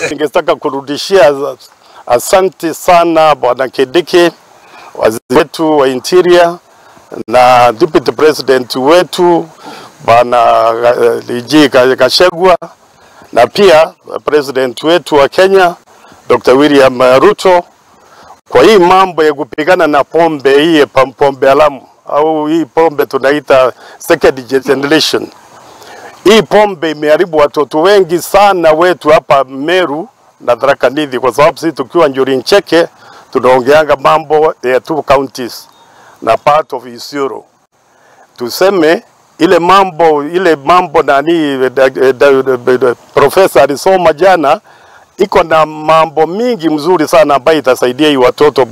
Ningetaka kurudishia asante sana Bwana Kindiki, waziri wetu wa Interior, na Deputy President wetu Bwana Gachagua, na pia President wetu wa Kenya Dr. William Ruto, kwa hii mambo ya kupigana na pombe hii pombe haramu au hii pombe tunaita second generation. Hii pombe imeharibu watoto wengi sana wetu hapa Meru na Tharaka-Nithi, kwa sababu sisi tukiwa Njuri Ncheke tunaongeanga mambo ya 2 counties na part of Isiolo. Tuseme ile mambo nani professor alisoma jana iko na mambo mingi mzuri sana ambayo itasaidia hii watoto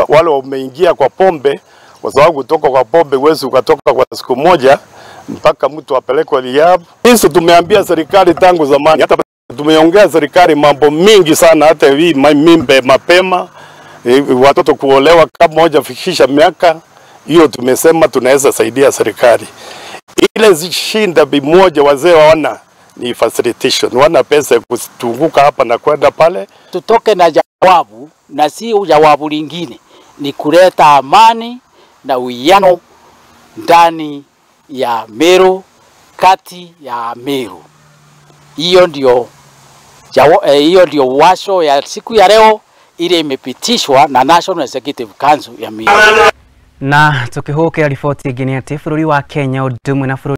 wale wameingia kwa pombe, kwa sababu kutoka kwa pombe huwezi ukatoka kwa siku moja mpaka mtu apelekwe rehab. Sisi tumeambia serikali tangu zamani, hata tumeongea serikali mambo mingi sana, hata hii mimbe mapema, watoto kuolewa kabla hawajafikisha miaka hiyo, tumesema tunaweza saidia serikali. Ile shinda bimoja wazee waona ni facilitation, wana pesa ya kutunguka hapa na kwenda pale. Tutoke na jawabu, na si jawabu lingine, ni kuleta amani na uwiano ndani ya Meru, kati ya Meru. Hiyo ndio washo ya siku ya leo ile imepitishwa na National Executive Council ya Meru. Na tukihukia ripoti ingine ati bũrũri wa Kenya ũndũmwe na